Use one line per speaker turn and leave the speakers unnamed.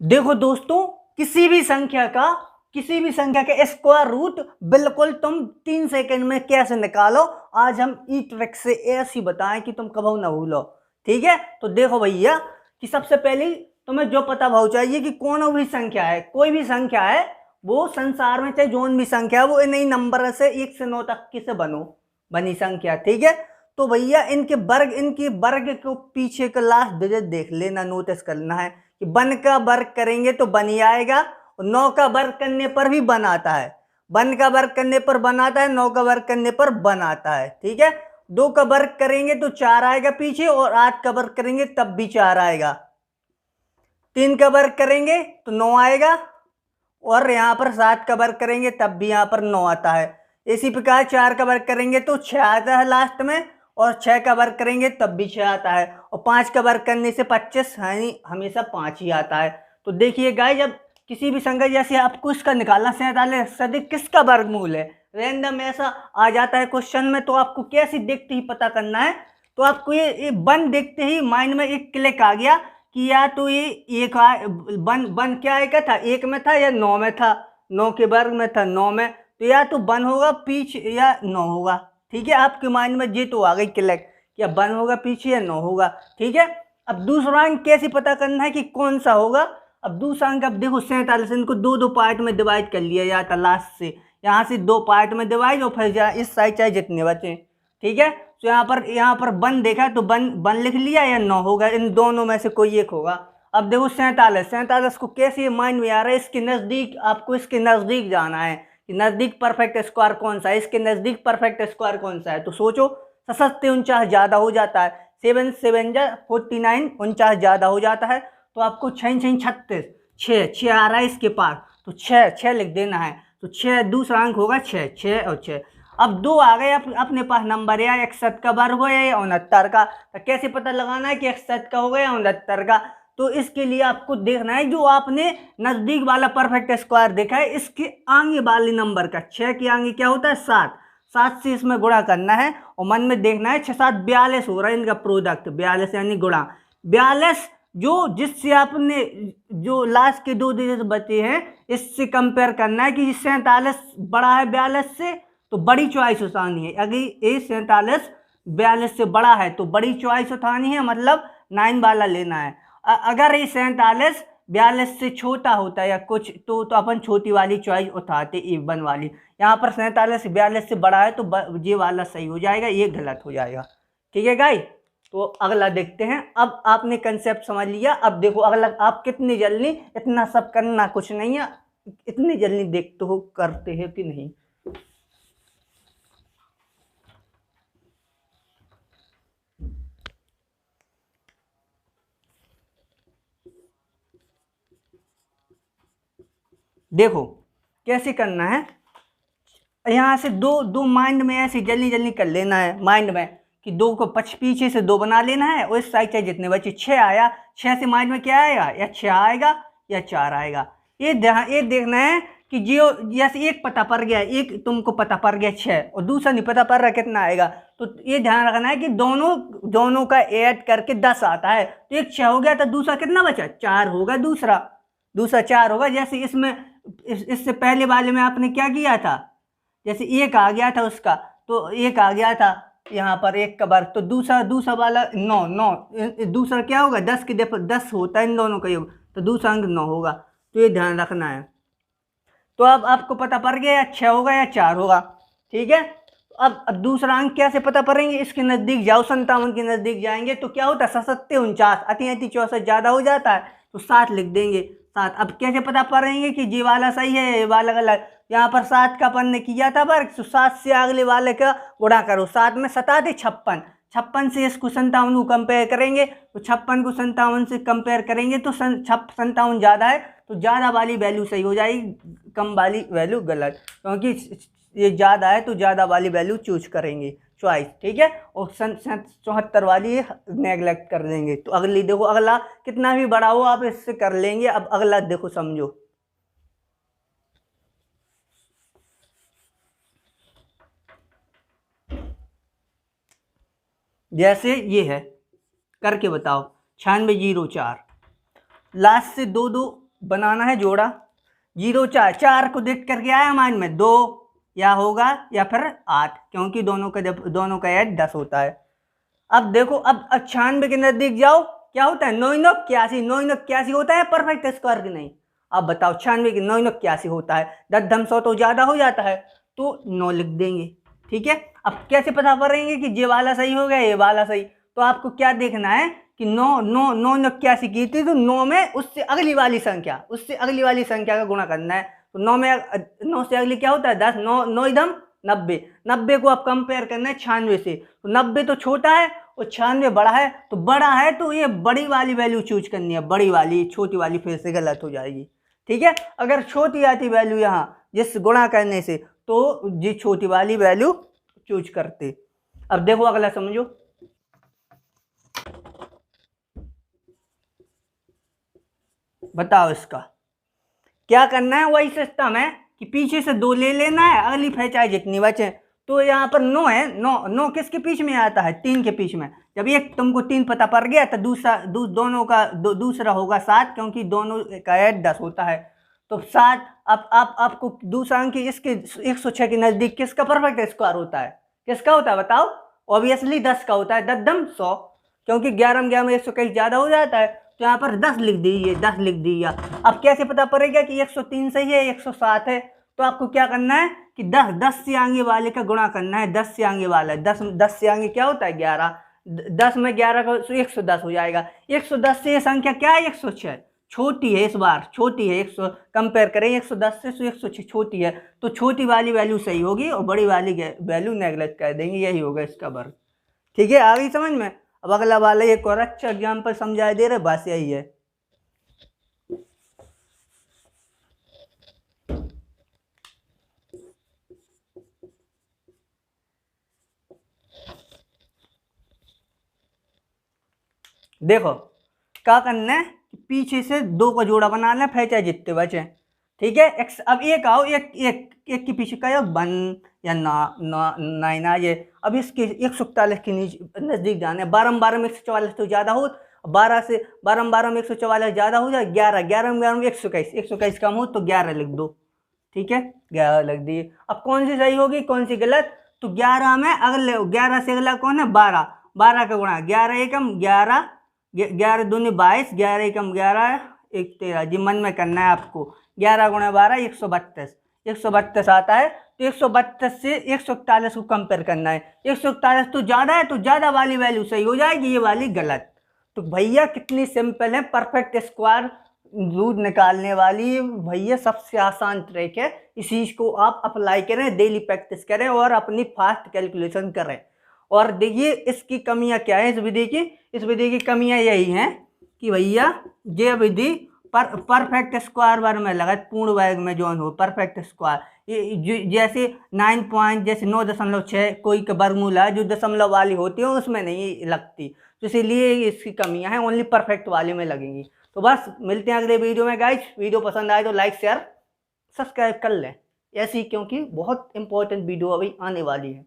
देखो दोस्तों, किसी भी संख्या का स्क्वायर रूट बिल्कुल तुम 3 सेकंड में कैसे निकालो, आज हम ई ट्रिक से ऐसी बताएं कि तुम कभी ना भूलो। ठीक है, तो देखो भैया कि सबसे पहले तुम्हें जो पता भाव चाहिए कि कौन भी संख्या है, कोई भी संख्या है, वो संसार में चाहे जोन भी संख्या है, वो इन नंबर से 1 से 9 तक की से बनी संख्या। ठीक है, तो भैया इनके वर्ग को पीछे का लास्ट डिजिट देख लेना, नोटिस करना है कि वन का वर्ग करेंगे तो बन ही आएगा, और 9 का वर्ग करने पर भी बन आता है। वन का वर्ग करने पर बन आता है, 9 का वर्ग करने पर बन आता है। ठीक है, 2 का वर्ग करेंगे तो 4 आएगा पीछे, और 8 का वर्ग करेंगे तब भी 4 आएगा। 3 का वर्ग करेंगे तो 9 आएगा, और यहां पर 7 का वर्ग करेंगे तब भी यहां पर 9 आता है। इसी प्रकार 4 का वर्ग करेंगे तो 6 आता है लास्ट में, और 6 का वर्ग करेंगे तब भी 6 आता है, और 5 का वर्ग करने से 25 यानी हमेशा 5 ही आता है। तो देखिए गाइस, जब किसी भी संख्या जैसे आपको इसका निकालना 47 से अधिक किसका वर्गमूल है, रैंडम ऐसा आ जाता है क्वेश्चन में, तो आपको कैसे देखते ही पता करना है। तो आपको ये वन देखते ही माइंड में एक क्लिक आ गया कि या तो ये एक वन वन क्या एक था, एक में था या 9 में था, 9 के वर्ग में था 9 में, तो या तो वन होगा पीछे या 9 होगा। ठीक है, आपके माइंड में ये तो आ गई क्लिक कि अब वन होगा पीछे या 9 होगा। ठीक है, अब दूसरा अंक कैसे पता करना है कि कौन सा होगा। अब दूसरा अंक, अब देखो 47, इनको दो दो पार्ट में डिवाइड कर लिया जाता लास्ट से, यहाँ से 2 पार्ट में डिवाइड, और फिर इस साइड चाहे जितने बचे। ठीक है, तो यहाँ पर वन देखा तो वन लिख लिया या 9 होगा, इन दोनों में से कोई एक होगा। अब देखो 47 को कैसे माइंड में आ रहा है, इसके नजदीक, आपको इसके नजदीक जाना है कि नजदीक परफेक्ट स्क्वायर कौन सा है, इसके नजदीक परफेक्ट स्क्वायर कौन सा है। तो सोचो, 67 49 ज्यादा हो जाता है, 7 7 49, 49 ज्यादा हो जाता है, तो आपको 6 6 36, 6 आ रहा है इसके पास, तो 6 लिख देना है। तो 6 दूसरा अंक होगा 6, 6 और 6। अब 2 आ गए अपने पास नंबर, या 61 का वर्ग हो या 69 का, तो कैसे पता लगाना है कि 61 का होगा या 69 का। तो इसके लिए आपको देखना है जो आपने नजदीक वाला परफेक्ट स्क्वायर देखा है, इसके आगे वाले नंबर का, 6 के आगे क्या होता है 7, 7 से इसमें गुणा करना है, और मन में देखना है 6 7 42 हो रहा है इनका प्रोडक्ट, 42 यानी गुणा 42, जो जिससे आपने जो लास्ट के 2 डिजिट बचे हैं इससे कंपेयर करना है कि 47 बड़ा है 42 से, तो बड़ी चॉइस उठानी है। अगर ये 47 42 से बड़ा है तो बड़ी चॉइस उठानी है, मतलब 9 वाला लेना है। अगर ये 47 42 से छोटा होता है या कुछ, तो अपन छोटी वाली चॉइस उठाते, इवन वाली। यहाँ पर 47 42 से बड़ा है तो ये वाला सही हो जाएगा, ये गलत हो जाएगा। ठीक है गाइस, तो अगला देखते हैं। अब आपने कंसेप्ट समझ लिया, अब देखो अगला, आप कितनी जल्दी, इतना सब करना कुछ नहीं है, इतनी जल्दी देखते हो करते हो कि नहीं। देखो कैसे करना है, यहाँ से दो दो माइंड में ऐसे जल्दी जल्दी कर लेना है माइंड में कि 2 को पीछे से 2 बना लेना है, और इस साइड से जितने बचे 6 आया, 6 से माइंड में क्या आएगा, या 6 आएगा या 4 आएगा। ये देखना है कि जो जैसे एक पता पड़ गया, एक तुमको पता पड़ गया 6, और दूसरा नहीं पता पड़ रहा कितना आएगा, तो ये ध्यान रखना है कि दोनों का ऐड करके 10 आता है, तो एक 6 हो गया तो दूसरा कितना बचा, 4 होगा, दूसरा 4 होगा। जैसे इसमें इससे पहले वाले में आपने क्या किया था, जैसे एक आ गया था उसका, तो एक आ गया था यहाँ पर एक का वर्ग, तो दूसरा वाला 9 दूसरा क्या होगा, 10 की 10 होता है इन दोनों का योग, तो दूसरा अंक 9 होगा, तो ये ध्यान रखना है। तो अब आपको पता पड़ गया या 6 होगा या 4 होगा। ठीक है, अब दूसरा अंक कैसे पता पड़ेंगे, इसके नजदीक जाओ, 57 के नजदीक जाएंगे तो क्या होता है, 67 49, अति 64 ज्यादा हो जाता है, तो 7 लिख देंगे, 7। अब कैसे पता पड़ेंगे कि ये वाला सही है ये वाला गलत, यहाँ पर 7 का अपन ने किया था वर्ग, तो 7 से अगले वाले का गुणा करो, 7 में 7 56, 56 से इसको 57 को कंपेयर करेंगे, तो 56 को 57 से कंपेयर करेंगे तो 57 ज़्यादा है, तो ज़्यादा वाली वैल्यू सही हो जाएगी, कम वाली वैल्यू गलत, क्योंकि ये ज़्यादा है तो ज़्यादा वाली वैल्यू चूज करेंगे चॉइस। ठीक है, और 74 वाली नेगलेक्ट कर देंगे। तो अगली देखो, अगला कितना भी बड़ा हो आप इससे कर लेंगे। अब अगला देखो समझो, जैसे ये है, करके बताओ 9604, लास्ट से 2 2 बनाना है जोड़ा। 0 4 4 को देख करके आया माइंड में 2 या होगा या फिर 8, क्योंकि दोनों का ऐड 10 होता है। अब देखो, अब 96 के नजदीक जाओ, क्या होता है 9 9 81, 9 9 81 होता है परफेक्ट स्क्वायर की नहीं। अब बताओ 96 की 9 9 81 होता है, 10 धम 100 तो ज्यादा हो जाता है, तो 9 लिख देंगे। ठीक है, अब कैसे पता करेंगे कि ये वाला सही हो गया ये वाला सही? तो आपको क्या देखना है कि 9 9 9 81 की थी, तो 9 में उससे अगली वाली संख्या का गुणा करना है। तो 9 में 9 से अगली क्या होता है 10, 9 9 इधम 90, 90 को आप कंपेयर करना है 96 से। तो 90 तो छोटा है और 96 बड़ा है, तो बड़ा है तो ये बड़ी वाली वैल्यू चूज करनी है, बड़ी वाली, छोटी वाली फिर से गलत हो जाएगी। ठीक है, अगर छोटी आती वैल्यू यहाँ जिस गुणा करने से, तो जी छोटी वाली वैल्यू चूज करते। अब देखो अगला समझो, बताओ इसका क्या करना है। वही सिस्टम है कि पीछे से 2 ले लेना है, अगली चाहे जितनी बचे। तो यहाँ पर 9 है, 9 किसके बीच में आता है 3 के बीच में। जब एक तुमको 3 पता पड़ गया तो दोनों का दूसरा होगा 7, क्योंकि दोनों का ऐड 10 होता है। तो 7, अब आपको दूसरा अंक इसके 106 के नजदीक किसका परफेक्ट स्क्वायर होता है, किसका होता है बताओ? ऑब्वियसली 10 का होता है, 10 दम 100, क्योंकि 11 में 121 ज्यादा हो जाता है। तो यहाँ पर 10 लिख दीजिए, 10 लिख दिया। अब कैसे पता पड़ेगा कि 103 सही है 107 है? तो आपको क्या करना है कि 10 से आगे वाले का गुणा करना है, 10 से आगे वाला, 10 से आगे क्या होता है 11, 10 में 11 का 110 हो जाएगा। 110 से ये संख्या क्या है 106, छोटी है, इस बार छोटी है। 100 कंपेयर करें 110 से, तो 106 छोटी है, तो छोटी वाली वैल्यू सही होगी और बड़ी वाली वैल्यू नेगलेक्ट कर देंगे, यही होगा इसका वर्ग। ठीक है, आ गई समझ में? अब अगला वाला एक और अच्छा एग्जाम्पल समझाई दे रहे, बस यही है। देखो क्या करना है, पीछे से 2 का जोड़ा बनाना है, फिर चाहे जितने बचे। ठीक है, अब एक आओ, एक के पीछे का 1 या 9 आ जाए। अब इसके 141 के नीचे नजदीक जाना है। 12 में 144 तो ज्यादा हो, 12 में 144 ज्यादा हो जाए। 11 में 121 कम हो तो 11 लिख दो। ठीक है, 11 लिख दिए। अब कौन सी सही होगी कौन सी गलत? तो 11 में अगले 11 से अगला कौन है 12 का गुणा 11 एकम 11, 11 दूनी 22, 11 एकम 11, 1 13 जी मन में करना है आपको। 11 गुणा 12 132 आता है। तो 132 से 141 को कंपेयर करना है। 141 तो ज्यादा है, तो ज्यादा वाली वैल्यू सही हो जाएगी, ये वाली गलत। तो भैया कितनी सिंपल है परफेक्ट स्क्वायर रूट निकालने वाली, भैया सबसे आसान ट्रिक है। इसी को आप अप्लाई करें, डेली प्रैक्टिस करें और अपनी फास्ट कैलकुलेशन करें। और देखिए इसकी कमियां क्या है इस विधि की कमियां यही हैं कि भैया ये विधि परफेक्ट स्क्वायर वर्ग में लगा, पूर्ण वर्ग में जो हो परफेक्ट स्क्वायर, ये जैसे 9 पॉइंट जैसे 9.6 कोई का वर्गमूल है जो दशमलव वाली होती है उसमें नहीं लगती, तो इसीलिए इसकी कमियां हैं, ओनली परफेक्ट वाले में लगेंगी। तो बस मिलते हैं अगले वीडियो में गाइस। वीडियो पसंद आए तो लाइक शेयर सब्सक्राइब कर लें ऐसी, क्योंकि बहुत इंपॉर्टेंट वीडियो अभी आने वाली है।